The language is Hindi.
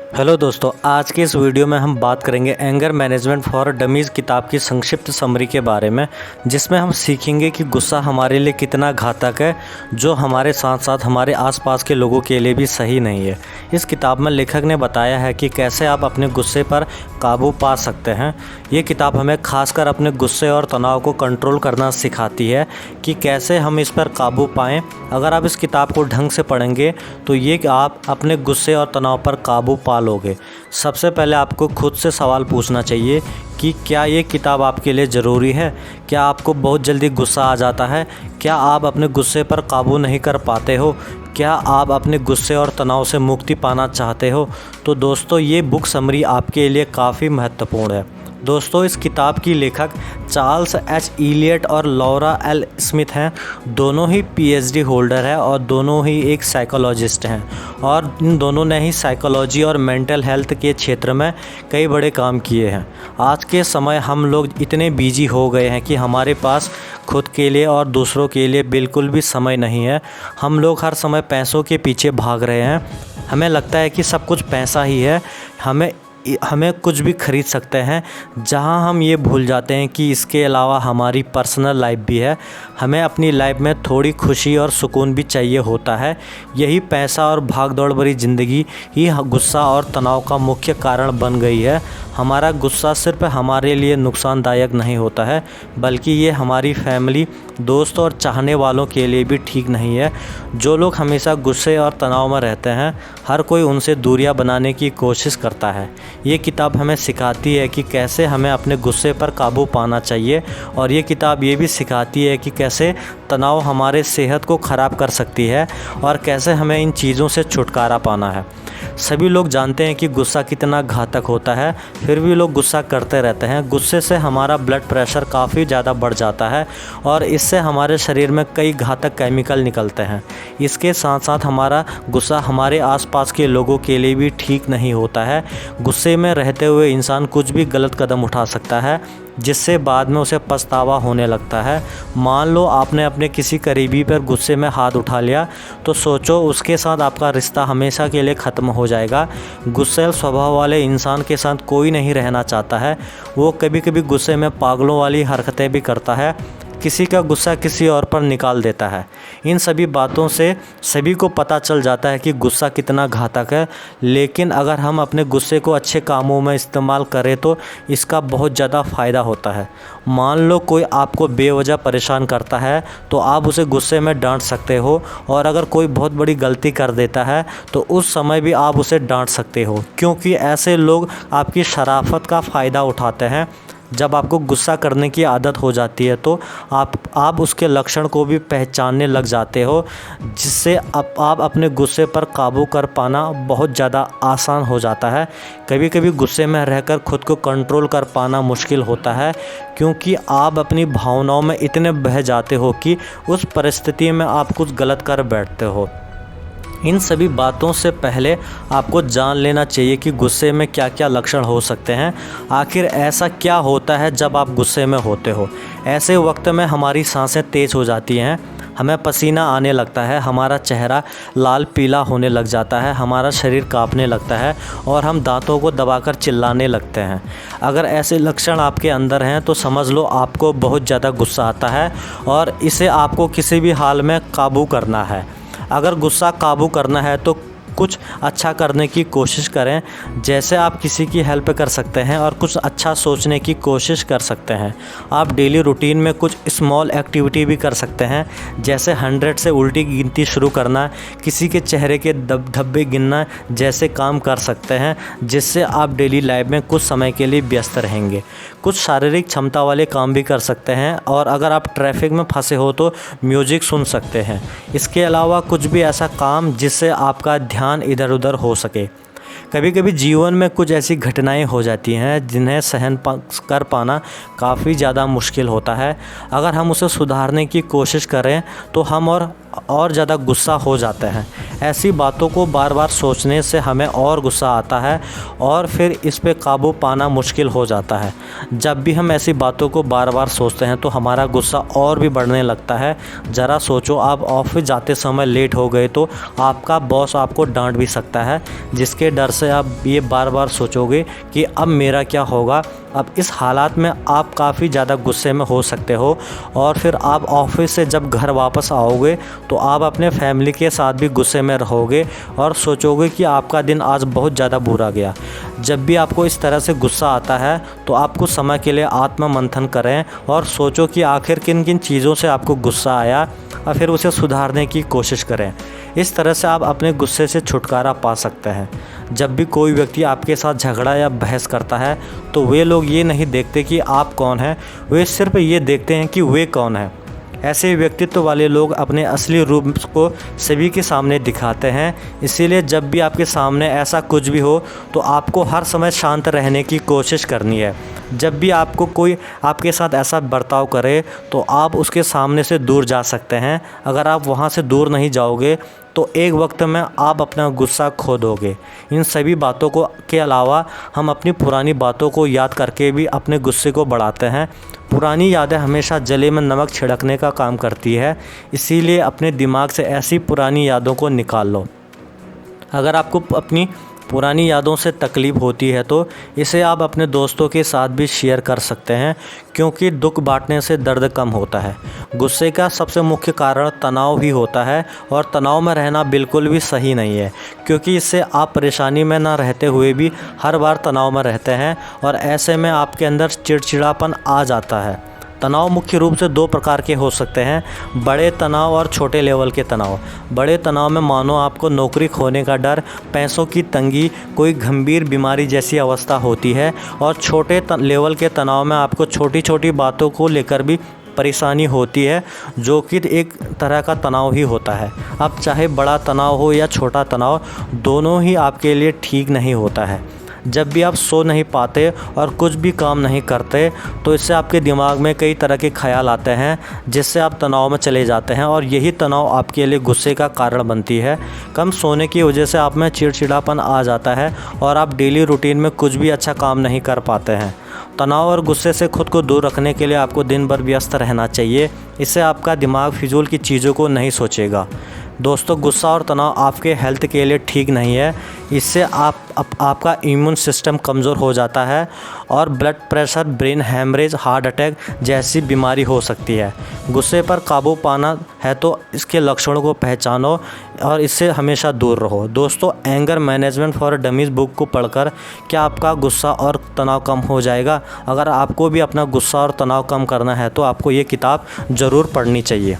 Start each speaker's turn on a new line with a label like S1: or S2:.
S1: हेलो दोस्तों, आज के इस वीडियो में हम बात करेंगे एंगर मैनेजमेंट फॉर डमीज़ किताब की संक्षिप्त समरी के बारे में, जिसमें हम सीखेंगे कि गुस्सा हमारे लिए कितना घातक है, जो हमारे साथ साथ हमारे आसपास के लोगों के लिए भी सही नहीं है। इस किताब में लेखक ने बताया है कि कैसे आप अपने गुस्से पर काबू पा सकते हैं। ये किताब हमें खासकर अपने गुस्से और तनाव को कंट्रोल करना सिखाती है कि कैसे हम इस पर काबू पाएँ। अगर आप इस किताब को ढंग से पढ़ेंगे तो ये आप अपने गुस्से और तनाव पर काबू पा लोगे। सबसे पहले आपको खुद से सवाल पूछना चाहिए कि क्या ये किताब आपके लिए ज़रूरी है? क्या आपको बहुत जल्दी गुस्सा आ जाता है? क्या आप अपने गुस्से पर काबू नहीं कर पाते हो? क्या आप अपने गुस्से और तनाव से मुक्ति पाना चाहते हो? तो दोस्तों, ये बुक समरी आपके लिए काफ़ी महत्वपूर्ण है। दोस्तों, इस किताब की लेखक चार्ल्स एच इलियट और लॉरा एल स्मिथ हैं। दोनों ही पीएचडी होल्डर हैं और दोनों ही एक साइकोलॉजिस्ट हैं, और इन दोनों ने ही साइकोलॉजी और मेंटल हेल्थ के क्षेत्र में कई बड़े काम किए हैं। आज के समय हम लोग इतने बिजी हो गए हैं कि हमारे पास खुद के लिए और दूसरों के लिए बिल्कुल भी समय नहीं है। हम लोग हर समय पैसों के पीछे भाग रहे हैं। हमें लगता है कि सब कुछ पैसा ही है, हमें कुछ भी ख़रीद सकते हैं, जहां हम ये भूल जाते हैं कि इसके अलावा हमारी पर्सनल लाइफ भी है। हमें अपनी लाइफ में थोड़ी खुशी और सुकून भी चाहिए होता है। यही पैसा और भाग दौड़ भरी ज़िंदगी ही गुस्सा और तनाव का मुख्य कारण बन गई है। हमारा गुस्सा सिर्फ हमारे लिए नुकसानदायक नहीं होता है, बल्कि ये हमारी फैमिली, दोस्त और चाहने वालों के लिए भी ठीक नहीं है। जो लोग हमेशा गुस्से और तनाव में रहते हैं, हर कोई उनसे दूरियां बनाने की कोशिश करता है। ये किताब हमें सिखाती है कि कैसे हमें अपने गुस्से पर काबू पाना चाहिए, और ये किताब ये भी सिखाती है कि कैसे तनाव हमारे सेहत को ख़राब कर सकती है और कैसे हमें इन चीज़ों से छुटकारा पाना है। सभी लोग जानते हैं कि गुस्सा कितना घातक होता है, फिर भी लोग गुस्सा करते रहते हैं। गुस्से से हमारा ब्लड प्रेशर काफ़ी ज़्यादा बढ़ जाता है और इससे हमारे शरीर में कई घातक केमिकल निकलते हैं। इसके साथ साथ हमारा गुस्सा हमारे आसपास के लोगों के लिए भी ठीक नहीं होता है। गुस्से में रहते हुए इंसान कुछ भी गलत कदम उठा सकता है, जिससे बाद में उसे पछतावा होने लगता है। मान लो आपने अपने किसी करीबी पर गुस्से में हाथ उठा लिया, तो सोचो उसके साथ आपका रिश्ता हमेशा के लिए ख़त्म हो जाएगा। गुस्सैल स्वभाव वाले इंसान के साथ कोई नहीं रहना चाहता है। वो कभी कभी गुस्से में पागलों वाली हरकतें भी करता है, किसी का गुस्सा किसी और पर निकाल देता है। इन सभी बातों से सभी को पता चल जाता है कि गुस्सा कितना घातक है, लेकिन अगर हम अपने गुस्से को अच्छे कामों में इस्तेमाल करें तो इसका बहुत ज़्यादा फ़ायदा होता है। मान लो कोई आपको बेवजह परेशान करता है, तो आप उसे गुस्से में डांट सकते हो, और अगर कोई बहुत बड़ी गलती कर देता है तो उस समय भी आप उसे डांट सकते हो, क्योंकि ऐसे लोग आपकी शराफत का फ़ायदा उठाते हैं। जब आपको गुस्सा करने की आदत हो जाती है तो आप उसके लक्षण को भी पहचानने लग जाते हो, जिससे आप अपने गुस्से पर काबू कर पाना बहुत ज़्यादा आसान हो जाता है। कभी कभी गुस्से में रहकर खुद को कंट्रोल कर पाना मुश्किल होता है, क्योंकि आप अपनी भावनाओं में इतने बह जाते हो कि उस परिस्थिति में आप कुछ गलत कर बैठते हो। इन सभी बातों से पहले आपको जान लेना चाहिए कि गुस्से में क्या क्या लक्षण हो सकते हैं। आखिर ऐसा क्या होता है जब आप गुस्से में होते हो? ऐसे वक्त में हमारी सांसें तेज़ हो जाती हैं, हमें पसीना आने लगता है, हमारा चेहरा लाल पीला होने लग जाता है, हमारा शरीर कांपने लगता है और हम दांतों को दबाकर चिल्लाने लगते हैं। अगर ऐसे लक्षण आपके अंदर हैं तो समझ लो आपको बहुत ज़्यादा गुस्सा आता है और इसे आपको किसी भी हाल में काबू करना है। अगर गुस्सा काबू करना है तो कुछ अच्छा करने की कोशिश करें, जैसे आप किसी की हेल्प कर सकते हैं और कुछ अच्छा सोचने की कोशिश कर सकते हैं। आप डेली रूटीन में कुछ स्मॉल एक्टिविटी भी कर सकते हैं, जैसे 100 से उल्टी गिनती शुरू करना, किसी के चेहरे के धब्बे गिनना जैसे काम कर सकते हैं, जिससे आप डेली लाइफ में कुछ समय के लिए व्यस्त रहेंगे। कुछ शारीरिक क्षमता वाले काम भी कर सकते हैं, और अगर आप ट्रैफिक में फंसे हो तो म्यूज़िक सुन सकते हैं। इसके अलावा कुछ भी ऐसा काम जिससे आपका ध्यान इधर उधर हो सके। कभी कभी जीवन में कुछ ऐसी घटनाएं हो जाती हैं जिन्हें सहन कर पाना काफ़ी ज़्यादा मुश्किल होता है। अगर हम उसे सुधारने की कोशिश करें तो हम और ज़्यादा गुस्सा हो जाते हैं। ऐसी बातों को बार बार सोचने से हमें और गुस्सा आता है और फिर इस पे काबू पाना मुश्किल हो जाता है। जब भी हम ऐसी बातों को बार बार सोचते हैं तो हमारा गुस्सा और भी बढ़ने लगता है। ज़रा सोचो, आप ऑफिस जाते समय लेट हो गए तो आपका बॉस आपको डांट भी सकता है, जिसके डर डर से आप ये बार बार सोचोगे कि अब मेरा क्या होगा। अब इस हालात में आप काफ़ी ज़्यादा गुस्से में हो सकते हो और फिर आप ऑफिस से जब घर वापस आओगे तो आप अपने फैमिली के साथ भी गुस्से में रहोगे और सोचोगे कि आपका दिन आज बहुत ज़्यादा बुरा गया। जब भी आपको इस तरह से गुस्सा आता है तो आप कुछ समय के लिए आत्म मंथन करें और सोचो कि आखिर किन किन चीज़ों से आपको गुस्सा आया और फिर उसे सुधारने की कोशिश करें। इस तरह से आप अपने गुस्से से छुटकारा पा सकते हैं। जब भी कोई व्यक्ति आपके साथ झगड़ा या बहस करता है तो वे लोग ये नहीं देखते कि आप कौन हैं, वे सिर्फ ये देखते हैं कि वे कौन हैं। ऐसे व्यक्तित्व वाले लोग अपने असली रूप को सभी के सामने दिखाते हैं। इसीलिए जब भी आपके सामने ऐसा कुछ भी हो तो आपको हर समय शांत रहने की कोशिश करनी है। जब भी आपको कोई आपके साथ ऐसा बर्ताव करे तो आप उसके सामने से दूर जा सकते हैं। अगर आप वहाँ से दूर नहीं जाओगे तो एक वक्त में आप अपना गुस्सा खो दोगे। इन सभी बातों के अलावा हम अपनी पुरानी बातों को याद करके भी अपने गुस्से को बढ़ाते हैं। पुरानी यादें हमेशा जले में नमक छिड़कने का काम करती है, इसीलिए अपने दिमाग से ऐसी पुरानी यादों को निकाल लो। अगर आपको अपनी पुरानी यादों से तकलीफ़ होती है तो इसे आप अपने दोस्तों के साथ भी शेयर कर सकते हैं, क्योंकि दुख बांटने से दर्द कम होता है। गुस्से का सबसे मुख्य कारण तनाव ही होता है और तनाव में रहना बिल्कुल भी सही नहीं है, क्योंकि इससे आप परेशानी में ना रहते हुए भी हर बार तनाव में रहते हैं और ऐसे में आपके अंदर चिड़चिड़ापन आ जाता है। तनाव मुख्य रूप से दो प्रकार के हो सकते हैं, बड़े तनाव और छोटे लेवल के तनाव। बड़े तनाव में मानो आपको नौकरी खोने का डर, पैसों की तंगी, कोई गंभीर बीमारी जैसी अवस्था होती है, और छोटे लेवल के तनाव में आपको छोटी छोटी बातों को लेकर भी परेशानी होती है, जो कि एक तरह का तनाव ही होता है। अब चाहे बड़ा तनाव हो या छोटा तनाव, दोनों ही आपके लिए ठीक नहीं होता है। जब भी आप सो नहीं पाते और कुछ भी काम नहीं करते तो इससे आपके दिमाग में कई तरह के ख्याल आते हैं, जिससे आप तनाव में चले जाते हैं और यही तनाव आपके लिए गुस्से का कारण बनती है। कम सोने की वजह से आप में चिड़चिड़ापन आ जाता है और आप डेली रूटीन में कुछ भी अच्छा काम नहीं कर पाते हैं। तनाव और गुस्से से खुद को दूर रखने के लिए आपको दिन भर व्यस्त रहना चाहिए। इससे आपका दिमाग फिजूल की चीज़ों को नहीं सोचेगा। दोस्तों, गुस्सा और तनाव आपके हेल्थ के लिए ठीक नहीं है। इससे आपका इम्यून सिस्टम कमज़ोर हो जाता है और blood pressure, brain haemorrhage, heart attack जैसी बीमारी हो सकती है। गुस्से पर काबू पाना है तो इसके लक्षणों को पहचानो और इससे हमेशा दूर रहो। दोस्तों, anger management for dummies book को पढ़कर क्या आपका गुस्सा और तनाव कम हो जाएगा? अगर आपको भी अपना गुस्सा और तनाव कम करना है तो आपको ये किताब ज़रूर पढ़नी चाहिए।